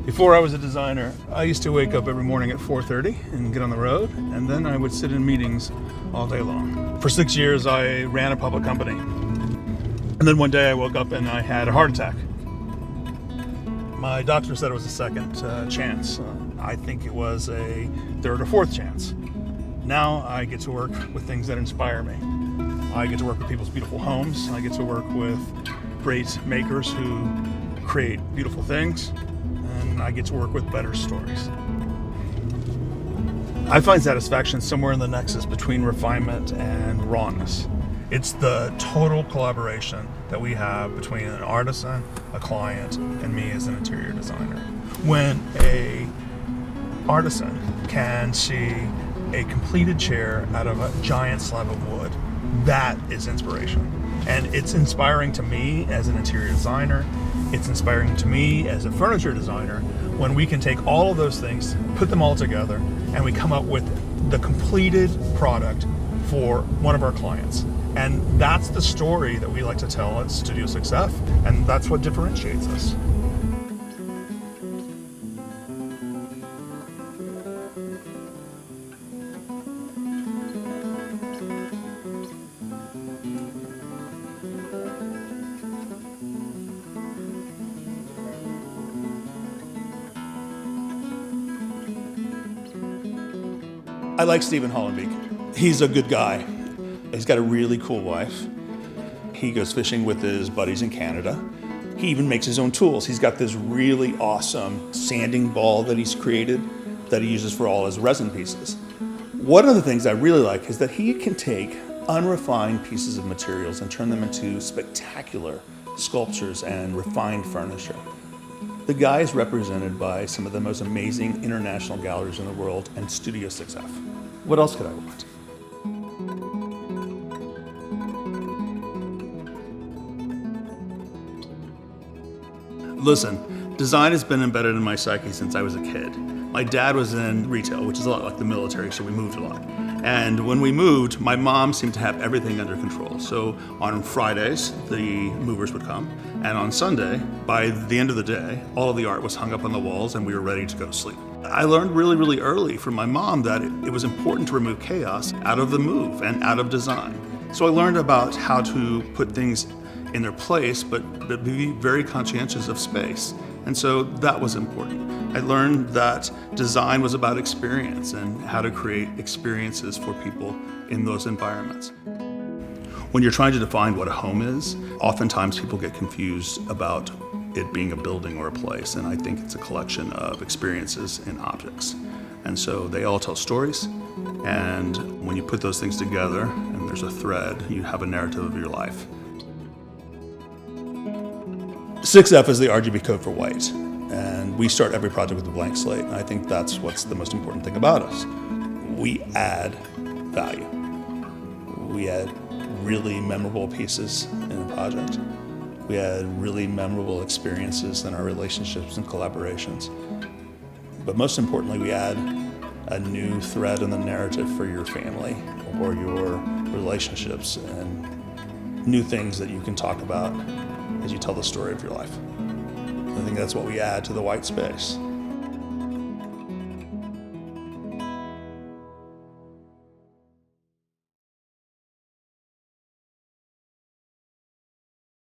Before I was a designer, I used to wake up every morning at 4:30 and get on the road, and then I would sit in meetings all day long. For 6 years, I ran a public company. And then one day I woke up and I had a heart attack. My doctor said it was a second chance. I think it was a third or fourth chance. Now I get to work with things that inspire me. I get to work with people's beautiful homes. I get to work with great makers who create beautiful things. And I get to work with better stories. I find satisfaction somewhere in the nexus between refinement and rawness. It's the total collaboration that we have between an artisan, a client, and me as an interior designer. When a artisan can see a completed chair out of a giant slab of wood, that is inspiration. And it's inspiring to me as an interior designer. It's inspiring to me as a furniture designer when we can take all of those things, put them all together, and we come up with the completed product for one of our clients. And that's the story that we like to tell at Studio 6F, and that's what differentiates us. I like Stephen Haulenbeek. He's a good guy. He's got a really cool wife. He goes fishing with his buddies in Canada. He even makes his own tools. He's got this really awesome sanding ball that he's created that he uses for all his resin pieces. One of the things I really like is that he can take unrefined pieces of materials and turn them into spectacular sculptures and refined furniture. The guy is represented by some of the most amazing international galleries in the world and Studio 6F. What else could I want? Listen, design has been embedded in my psyche since I was a kid. My dad was in retail, which is a lot like the military, so we moved a lot. And when we moved, my mom seemed to have everything under control. So on Fridays, the movers would come, and on Sunday, by the end of the day, all of the art was hung up on the walls and we were ready to go to sleep. I learned really, really early from my mom that it was important to remove chaos out of the move and out of design. So I learned about how to put things in their place, but be very conscientious of space. And so that was important. I learned that design was about experience and how to create experiences for people in those environments. When you're trying to define what a home is, oftentimes people get confused about it being a building or a place, and I think it's a collection of experiences and objects. And so they all tell stories, and when you put those things together and there's a thread, you have a narrative of your life. 6F is the RGB code for white, and we start every project with a blank slate, and I think that's what's the most important thing about us. We add value. We add really memorable pieces in a project. We add really memorable experiences in our relationships and collaborations. But most importantly, we add a new thread in the narrative for your family or your relationships and new things that you can talk about as you tell the story of your life. I think that's what we add to the white space.